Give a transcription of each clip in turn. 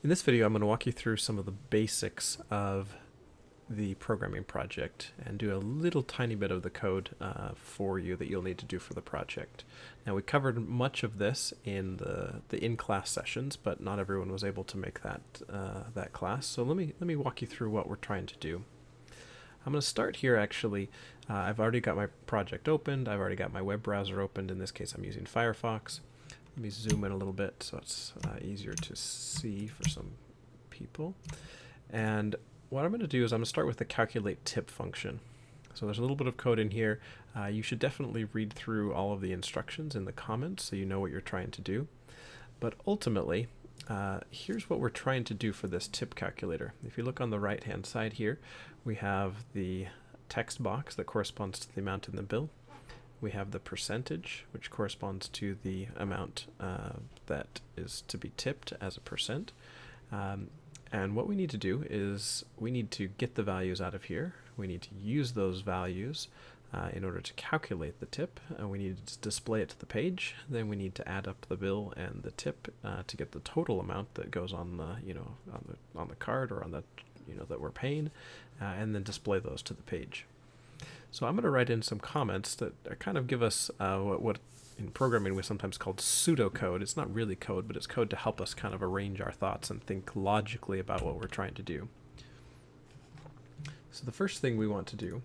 In this video, I'm going to walk you through some of the basics of the programming project and do a little tiny bit of the code for you that you'll need to do for the project. Now, we covered much of this in the in-class sessions, but not everyone was able to make that class. So let me walk you through what we're trying to do. I'm going to start here actually. I've already got my project opened. I've already got my web browser opened. In this case, I'm using Firefox. Let me zoom in a little bit so it's easier to see for some people. And what I'm going to do is I'm going to start with the calculate tip function. So there's a little bit of code in here. You should definitely read through all of the instructions in the comments so you know what you're trying to do. But ultimately, here's what we're trying to do for this tip calculator. If you look on the right hand side here, we have the text box that corresponds to the amount in the bill. We have the percentage, which corresponds to the amount that is to be tipped as a percent. And what we need to do is we need to get the values out of here. We need to use those values in order to calculate the tip. We need to display it to the page. Then we need to add up the bill and the tip to get the total amount that goes on the on the card or on the that we're paying, and then display those to the page. So I'm going to write in some comments that kind of give us what in programming we sometimes called pseudocode. It's not really code, but it's code to help us kind of arrange our thoughts and think logically about what we're trying to do. So the first thing we want to do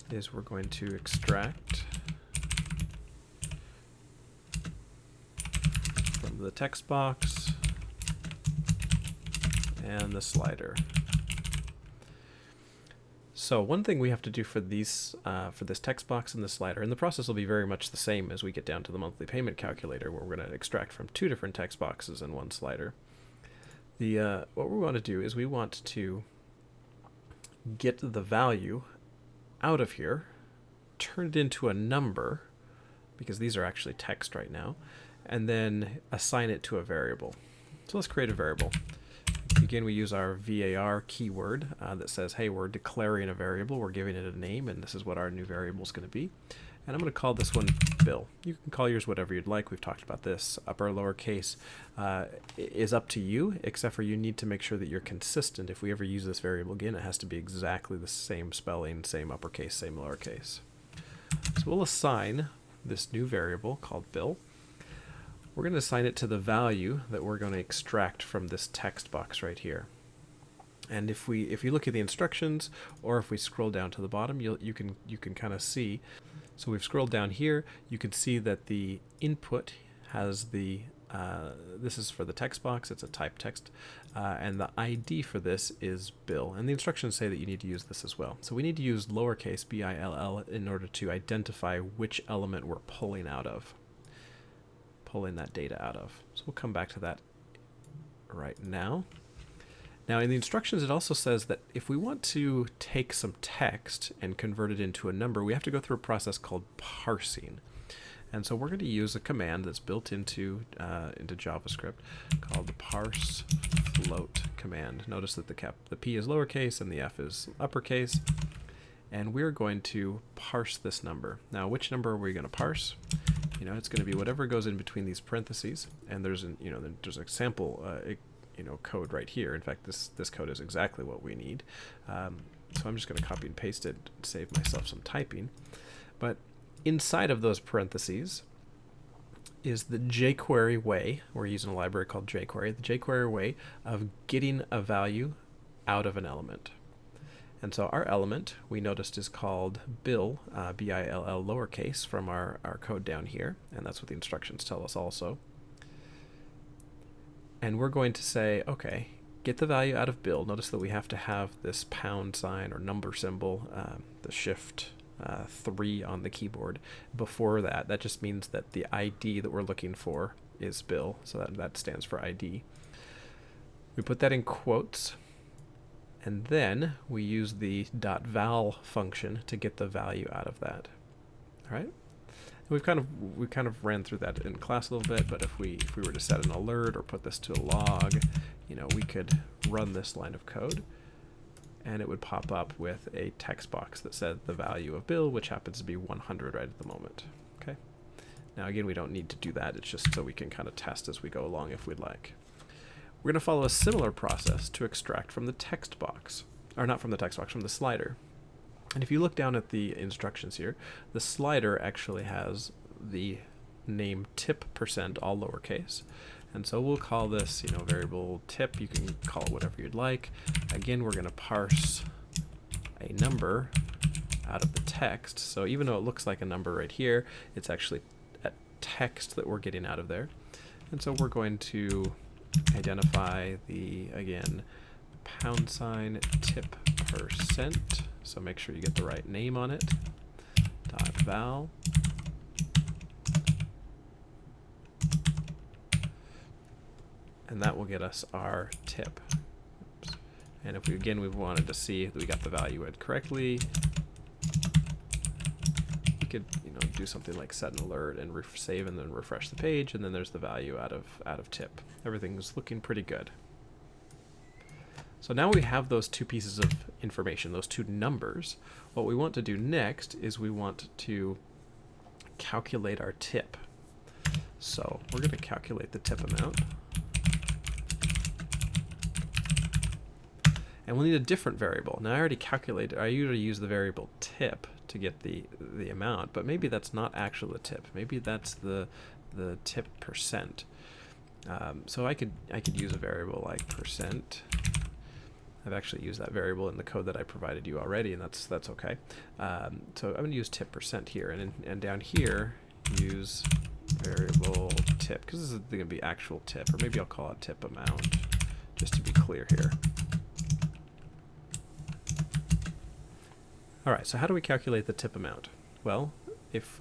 is we're going to extract from the text box and the slider. So one thing we have to do for these, for this text box and the slider, and the process will be very much the same as we get down to the monthly payment calculator, where we're going to extract from two different text boxes and one slider. What we want to do is we want to get the value out of here, turn it into a number, because these are actually text right now, and then assign it to a variable. So let's create a variable. Again, we use our var keyword that says, hey, we're declaring a variable, we're giving it a name, and this is what our new variable is going to be. And I'm going to call this one bill. You can call yours whatever you'd like. We've talked about this. Upper, lowercase is up to you, except for you need to make sure that you're consistent. If we ever use this variable again, it has to be exactly the same spelling, same uppercase, same lowercase. So we'll assign this new variable called bill. We're going to assign it to the value that we're going to extract from this text box right here. And if you look at the instructions, or if we scroll down to the bottom, you can kind of see. So we've scrolled down here. You can see that the input has the this is for the text box. It's a type text, and the ID for this is bill. And the instructions say that you need to use this as well. So we need to use lowercase bill in order to identify which element we're pulling out of. Pulling that data out of. So we'll come back to that right now. Now in the instructions, it also says that if we want to take some text and convert it into a number, we have to go through a process called parsing. And so we're going to use a command that's built into JavaScript called the parse float command. Notice that the P is lowercase and the F is uppercase. And we're going to parse this number. Now, which number are we going to parse? It's going to be whatever goes in between these parentheses. And there's there's a sample code right here. In fact, this code is exactly what we need. So I'm just going to copy and paste it, save myself some typing. But inside of those parentheses is the jQuery way. We're using a library called jQuery. The jQuery way of getting a value out of an element. And so our element, we noticed, is called bill, B-I-L-L lowercase, from our code down here. And that's what the instructions tell us also. And we're going to say, okay, get the value out of bill. Notice that we have to have this pound sign or number symbol, the shift 3 on the keyboard. Before that, that just means that the ID that we're looking for is bill. So that stands for ID. We put that in quotes. And then we use the .val function to get the value out of that. All right. And we kind of ran through that in class a little bit, but if we were to set an alert or put this to a log, we could run this line of code, and it would pop up with a text box that said the value of bill, which happens to be 100 right at the moment. Okay. Now again, we don't need to do that. It's just so we can kind of test as we go along if we'd like. We're going to follow a similar process to extract from the text box, or not from the text box, from the slider. And if you look down at the instructions here, the slider actually has the name tip %, all lowercase. And so we'll call this, variable tip. You can call it whatever you'd like. Again, we're going to parse a number out of the text. So even though it looks like a number right here, it's actually a text that we're getting out of there. And so we're going to identify the, again, # tip %. So make sure you get the right name on it. .val. And that will get us our tip. Oops. And if we wanted to see if we got the value in correctly, we could do something like set an alert and save and then refresh the page, and then there's the value out of tip. Everything's looking pretty good. So now we have those two pieces of information, those two numbers. What we want to do next is we want to calculate our tip. So we're going to calculate the tip amount. And we'll need a different variable. Now I usually use the variable tip to get the amount, but maybe that's not actually the tip. Maybe that's the tip %. So I could use a variable like %. I've actually used that variable in the code that I provided you already, and that's okay. So I'm going to use tip % here, and down here use variable tip, because this is going to be actual tip, or maybe I'll call it tip amount, just to be clear here. All right, so how do we calculate the tip amount? Well, if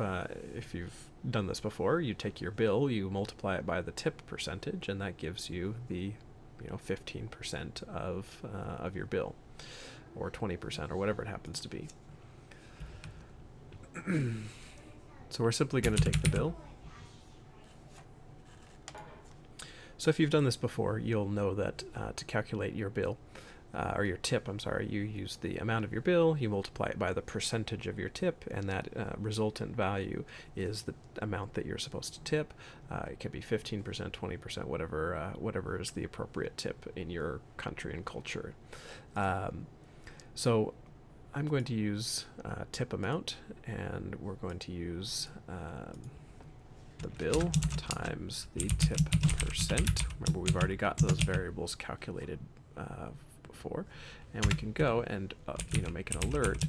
you've done this before, you take your bill, you multiply it by the tip %, and that gives you the 15% of your bill, or 20%, or whatever it happens to be. So we're simply going to take the bill. So if you've done this before, you'll know that to calculate your bill, or your tip, you use the amount of your bill, you multiply it by the % of your tip, and that resultant value is the amount that you're supposed to tip. It can be 15%, 20%, whatever is the appropriate tip in your country and culture. So I'm going to use tip amount, and we're going to use the bill times the tip %. Remember, we've already got those variables calculated before, and we can go and make an alert,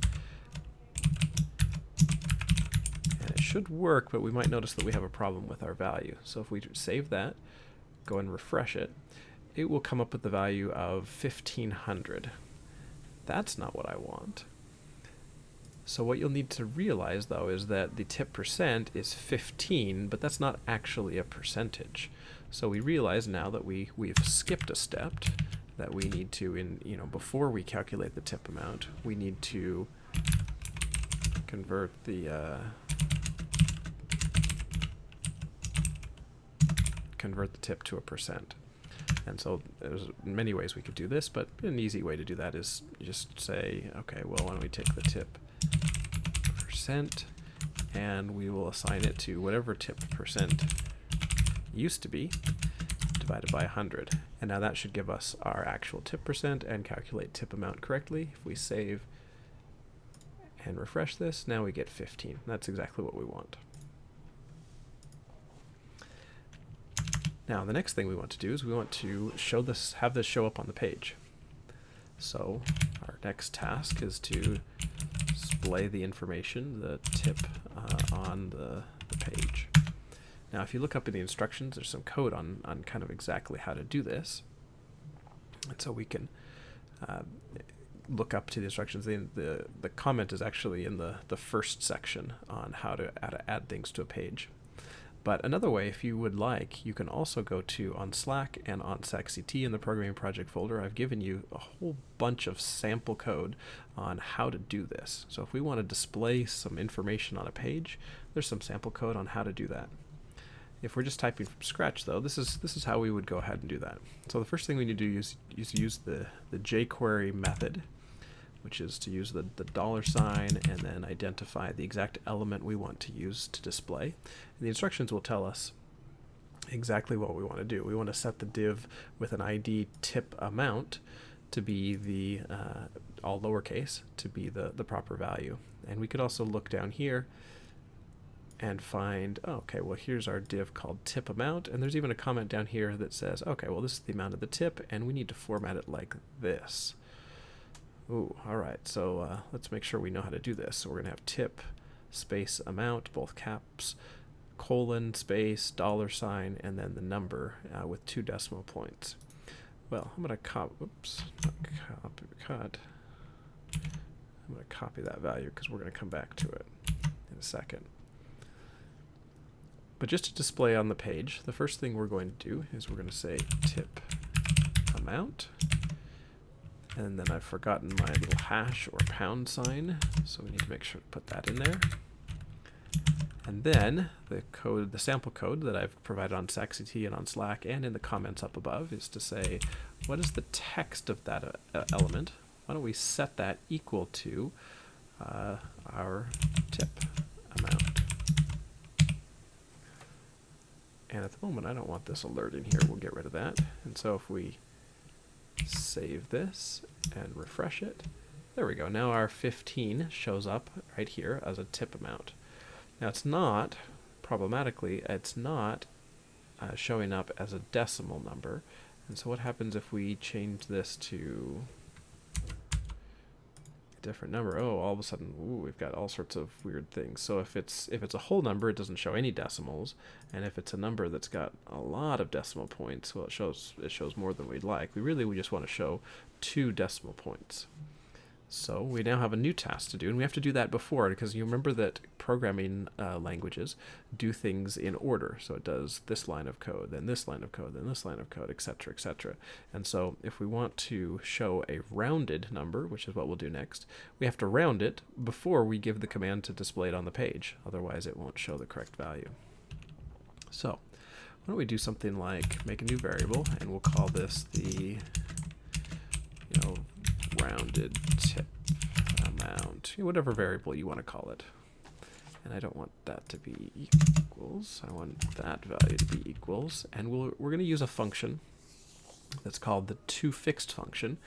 and it should work, but we might notice that we have a problem with our value. So if we save that, go and refresh it, it will come up with the value of 1500. That's not what I want. So what you'll need to realize, though, is that the tip % is 15, but that's not actually a percentage. So we realize now that we've skipped a step, that we need to, before we calculate the tip amount, we need to convert the tip to a %. And so there's many ways we could do this, but an easy way to do that is just say, okay, well, why don't we take the tip %, and we will assign it to whatever tip % used to be, divided by 100. And now that should give us our actual tip % and calculate tip amount correctly. If we save and refresh this, now we get 15. That's exactly what we want. Now the next thing we want to do is we want to have this show up on the page. So our next task is to display the information, the tip, on the page. Now if you look up in the instructions, there's some code on kind of exactly how to do this. And so we can look up to the instructions. The comment is actually in the first section on how to add things to a page. But another way, if you would like, you can also go to on Slack and on SACCT in the Programming Project folder. I've given you a whole bunch of sample code on how to do this. So if we want to display some information on a page, there's some sample code on how to do that. If we're just typing from scratch, though, this is how we would go ahead and do that. So the first thing we need to do is use the jQuery method which is to use the $sign and then identify the exact element we want to use to display. And the instructions will tell us exactly what we want to do. We want to set the div with an ID tip amount to be the all lowercase to be the proper value. And we could also look down here and find, oh, okay, well, here's our div called tip amount, and there's even a comment down here that says, okay, well, this is the amount of the tip, and we need to format it like this. Ooh, all right, so let's make sure we know how to do this. So we're going to have tip space amount, both caps, colon, space, $sign, and then the number with 2 decimal points. Well, I'm going to cut. I'm going to copy that value because we're going to come back to it in a second. But just to display on the page, the first thing we're going to do is we're going to say tip amount. And then I've forgotten my little hash or pound sign, so we need to make sure to put that in there. And then the code, the sample code that I've provided on StackCT and on Slack and in the comments up above is to say, what is the text of that element? Why don't we set that equal to our tip amount? And at the moment, I don't want this alert in here. We'll get rid of that. And so if we save this and refresh it, there we go. Now our 15 shows up right here as a tip amount. Now it's not, problematically, it's not showing up as a decimal number. And so what happens if we change this to a different number? Oh, all of a sudden, ooh, we've got all sorts of weird things. So if it's a whole number, it doesn't show any decimals. And if it's a number that's got a lot of decimal points, well, it shows more than we'd like. We just want to show 2 decimal points. So we now have a new task to do, and we have to do that before, because you remember that programming languages do things in order. So it does this line of code, then this line of code, then this line of code, etc., etc. And so if we want to show a rounded number, which is what we'll do next, we have to round it before we give the command to display it on the page. Otherwise, it won't show the correct value. So why don't we do something like make a new variable, and we'll call this the, rounded tip amount, whatever variable you want to call it. And I don't want that to be equals. I want that value to be equals. And we're going to use a function that's called the toFixed function.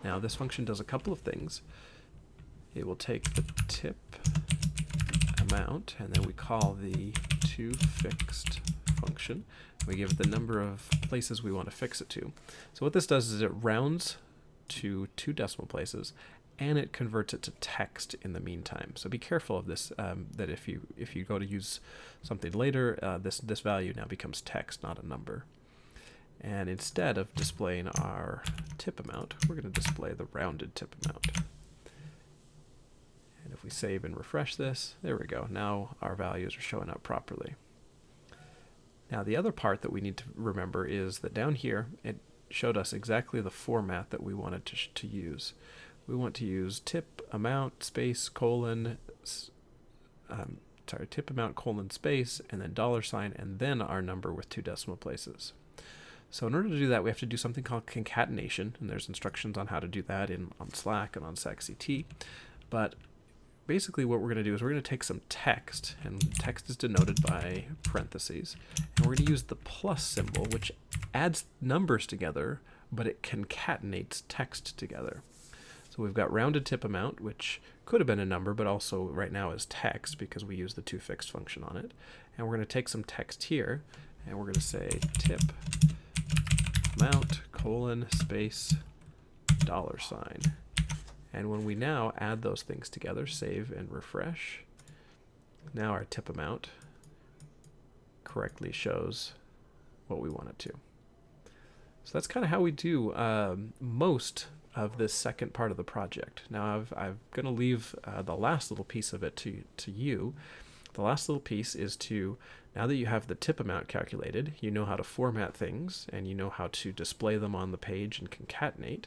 Now this function does a couple of things. It will take the tip amount, and then we call the toFixed function. We give it the number of places we want to fix it to. So what this does is it rounds to 2 decimal places, and it converts it to text in the meantime. So be careful of this, that if you go to use something later, this value now becomes text, not a number. And instead of displaying our tip amount, we're going to display the rounded tip amount. And if we save and refresh this, there we go. Now our values are showing up properly. Now the other part that we need to remember is that down here, it showed us exactly the format that we wanted to use. We want to use tip amount space colon, tip amount colon space, and then $sign, and then our number with 2 decimal places. So in order to do that, we have to do something called concatenation, and there's instructions on how to do that on Slack and on StackCT. But basically what we're going to do is we're going to take some text, and text is denoted by parentheses, and we're going to use the plus symbol, which adds numbers together, but it concatenates text together. So we've got rounded tip amount, which could have been a number, but also right now is text because we use the toFixed function on it. And we're going to take some text here, and we're going to say tip amount colon space $sign. And when we now add those things together, save and refresh, now our tip amount correctly shows what we want it to. So that's kind of how we do most of this second part of the project. Now I'm going to leave the last little piece of it to you. The last little piece is to, now that you have the tip amount calculated, you know how to format things, and you know how to display them on the page and concatenate.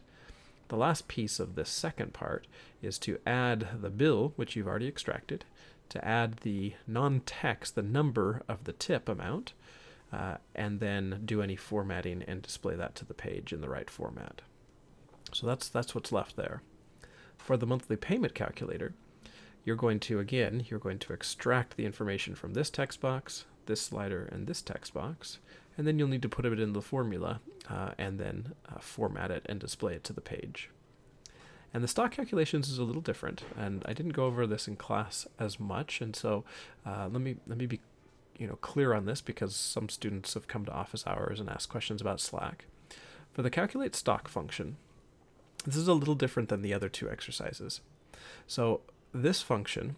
The last piece of this second part is to add the bill, which you've already extracted, to add the non-text, the number of the tip amount, and then do any formatting and display that to the page in the right format. So that's what's left there. For the monthly payment calculator, you're going to extract the information from this text box, this slider, and this text box, and then you'll need to put it in the formula and then format it and display it to the page. And the stock calculations is a little different, and I didn't go over this in class as much, and so let me be clear on this, because some students have come to office hours and asked questions about Slack. For the calculate stock function, this is a little different than the other two exercises. So this function,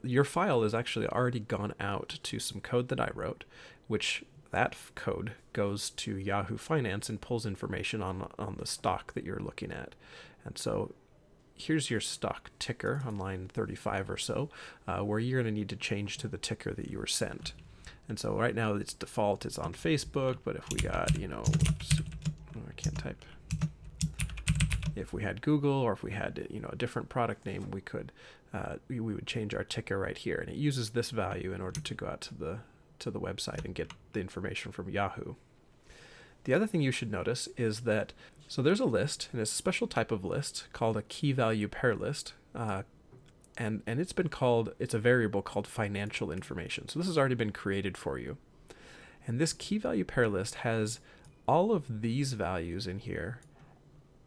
your file is actually already gone out to some code that I wrote, which that code goes to Yahoo Finance and pulls information on the stock that you're looking at. And so here's your stock ticker on line 35 or so, where you're going to need to change to the ticker that you were sent. And so right now its default is on Facebook, but if we got, I can't type. If we had Google, or if we had, a different product name, we could, we would change our ticker right here. And it uses this value in order to go out to the website and get the information from Yahoo. The other thing you should notice is that, so there's a list, and it's a special type of list called a key value pair list. And it's a variable called financial information. So this has already been created for you. And this key value pair list has all of these values in here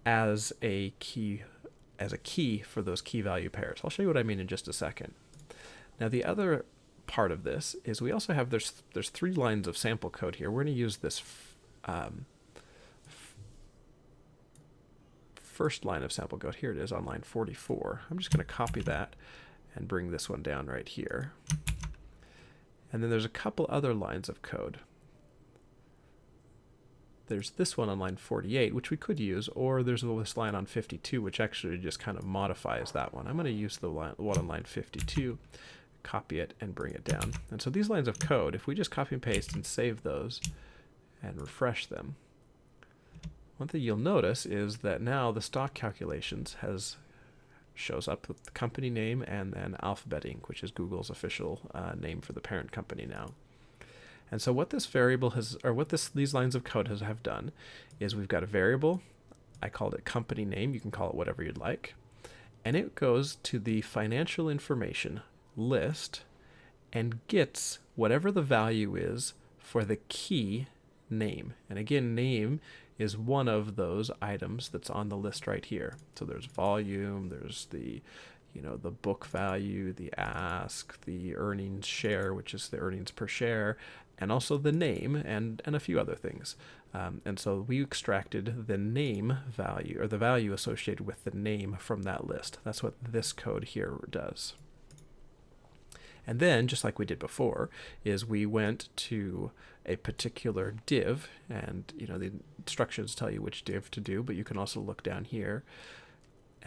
as a key for those key value pairs. I'll show you what I mean in just a second. Now the other part of this is we also have, there's 3 lines of sample code here. We're going to use this first line of sample code. Here it is on line 44. I'm just going to copy that and bring this one down right here. And then there's a couple other lines of code. There's this one on line 48, which we could use, or there's this line on 52, which actually just kind of modifies that one. I'm going to use the one on line 52, copy it, and bring it down. And so these lines of code, if we just copy and paste and save those and refresh them, one thing you'll notice is that now the stock calculations shows up with the company name and then Alphabet Inc., which is Google's official name for the parent company now. And so what this variable has, or what these lines of code have done, is we've got a variable. I called it company name. You can call it whatever you'd like. And it goes to the financial information list and gets whatever the value is for the key name. And again, name is one of those items that's on the list right here. So there's volume, there's the the book value, the ask, the earnings share, which is the earnings per share, and also the name and a few other things. And so we extracted the name value, or the value associated with the name, from that list. That's what this code here does. And then, just like we did before, is we went to a particular div, and the instructions tell you which div to do, but you can also look down here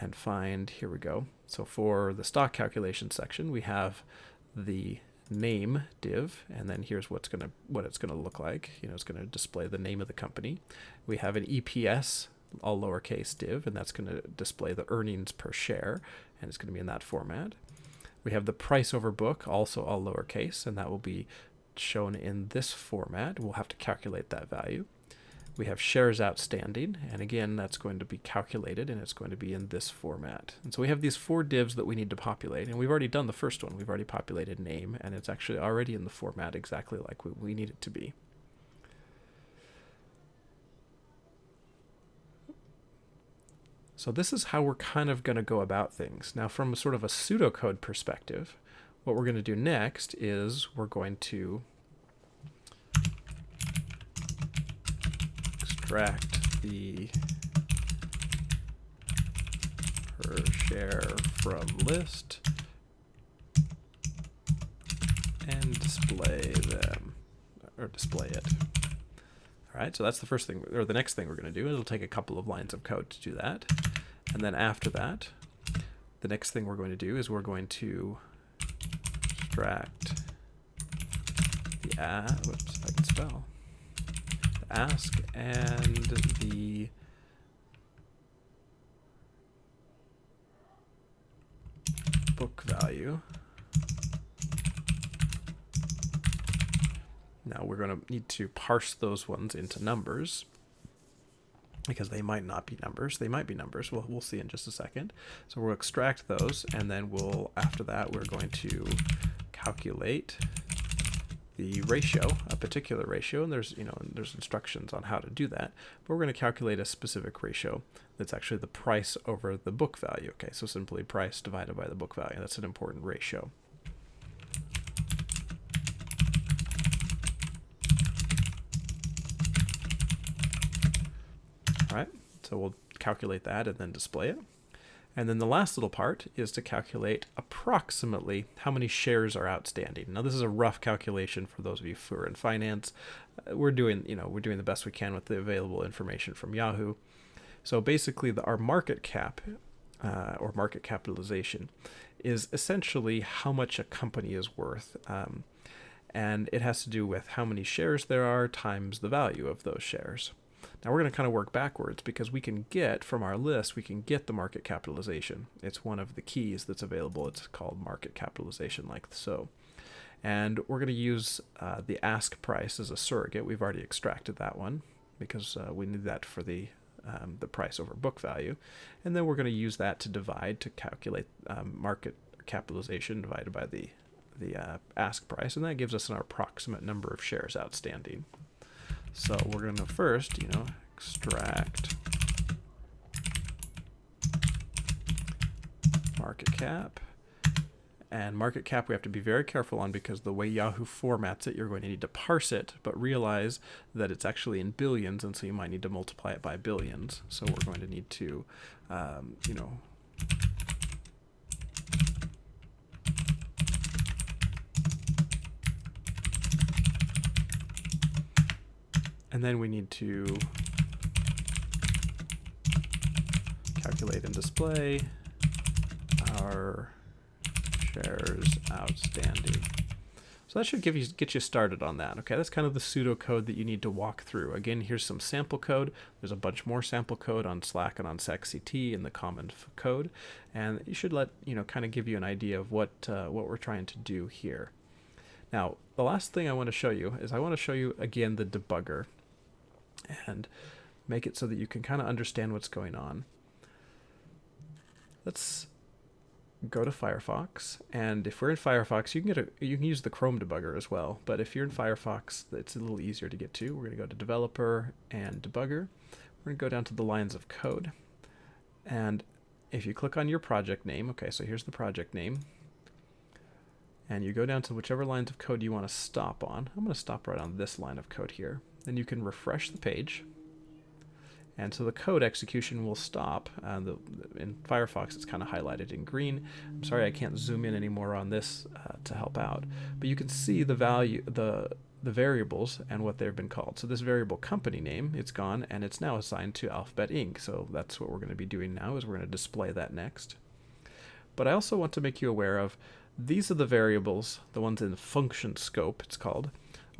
and find, here we go. So for the stock calculation section, we have the name div, and then here's what it's gonna look like. It's gonna display the name of the company. We have an EPS, all lowercase div, and that's gonna display the earnings per share, and it's gonna be in that format. We have the price over book, also all lowercase, and that will be shown in this format. We'll have to calculate that value. We have shares outstanding, and again, that's going to be calculated, and it's going to be in this format. And so we have these 4 divs that we need to populate, and we've already done the first one. We've already populated name, and it's actually already in the format exactly like we need it to be. So this is how we're kind of going to go about things. Now, from sort of a pseudocode perspective, what we're going to do next is we're going to extract the per share from list and display them, or display it. All right, so that's the first thing, or the next thing we're going to do. It'll take a couple of lines of code to do that. And then after that, the next thing we're going to do is we're going to extract the whoops, if I can spell, the ask and the book value. Now we're going to need to parse those ones into numbers. because they might not be numbers. They might be numbers. We'll see in just a second. So we'll extract those, and then after that, we're going to calculate the ratio, a particular ratio, and there's instructions on how to do that. But we're going to calculate a specific ratio that's actually the price over the book value. Okay, so simply price divided by the book value. That's an important ratio. All right, so we'll calculate that and then display it. And then the last little part is to calculate approximately how many shares are outstanding. Now this is a rough calculation for those of you who are in finance. We're doing the best we can with the available information from Yahoo. So basically our market cap or market capitalization is essentially how much a company is worth. And it has to do with how many shares there are times the value of those shares. Now we're going to kind of work backwards because we can get from our list, we can get the market capitalization. It's one of the keys that's available. It's called market capitalization, like so. And we're going to use the ask price as a surrogate. We've already extracted that one because we need that for the price over book value. And then we're going to use that to calculate market capitalization divided by the ask price. And that gives us an approximate number of shares outstanding. So we're going to first, extract market cap. And market cap we have to be very careful on because the way Yahoo formats it, you're going to need to parse it, but realize that it's actually in billions, and so you might need to multiply it by billions. So we're going to need to, and then we need to calculate and display our shares outstanding. So that should get you started on that. Okay, that's kind of the pseudocode that you need to walk through. Again, here's some sample code. There's a bunch more sample code on Slack and on SecCT in the common code, and you should kind of give you an idea of what we're trying to do here. Now, the last thing I want to show you is again the debugger, and make it so that you can kind of understand what's going on. Let's go to Firefox, and if we're in Firefox, you can use the Chrome debugger as well. But if you're in Firefox, it's a little easier to get to. We're going to go to Developer and Debugger. We're going to go down to the lines of code, and if you click on your project name, okay, so here's the project name, and you go down to whichever lines of code you want to stop on. I'm going to stop right on this line of code here. Then you can refresh the page, and so the code execution will stop. In Firefox, it's kind of highlighted in green. I'm sorry I can't zoom in anymore on this to help out, but you can see the value, the variables and what they've been called. So this variable company name, it's gone, and it's now assigned to Alphabet Inc. So that's what we're going to be doing now, is we're going to display that next. But I also want to make you aware of, these are the variables, the ones in the function scope, it's called,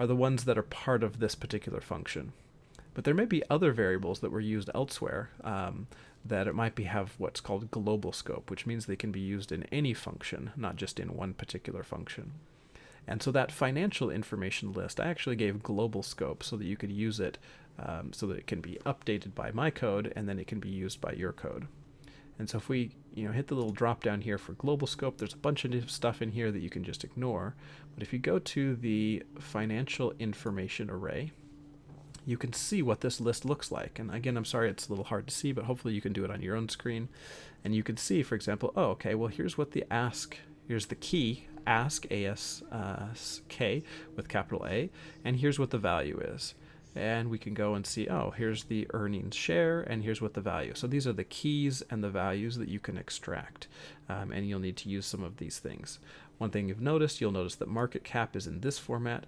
are the ones that are part of this particular function. But there may be other variables that were used elsewhere that it might have what's called global scope, which means they can be used in any function, not just in one particular function. And so that financial information list, I actually gave global scope so that you could use it so that it can be updated by my code, and then it can be used by your code. And so if we hit the little drop down here for global scope, there's a bunch of stuff in here that you can just ignore. But if you go to the financial information array, you can see what this list looks like. And again, I'm sorry it's a little hard to see, but hopefully you can do it on your own screen. And you can see, for example, oh, okay, well, here's what the here's the key, ask, A-S-K, with capital A, and here's what the value is. And we can go and see, oh, here's the earnings share, and here's what the value. So these are the keys and the values that you can extract, and you'll need to use some of these things. One thing you'll notice that market cap is in this format,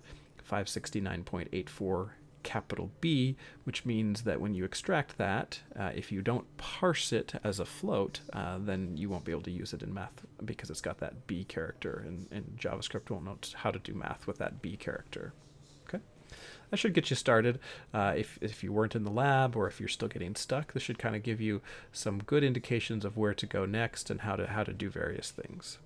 569.84 capital B, which means that when you extract that, if you don't parse it as a float, then you won't be able to use it in math because it's got that B character, and JavaScript won't know how to do math with that B character. Okay, that should get you started. If you weren't in the lab, or if you're still getting stuck, this should kind of give you some good indications of where to go next and how to do various things.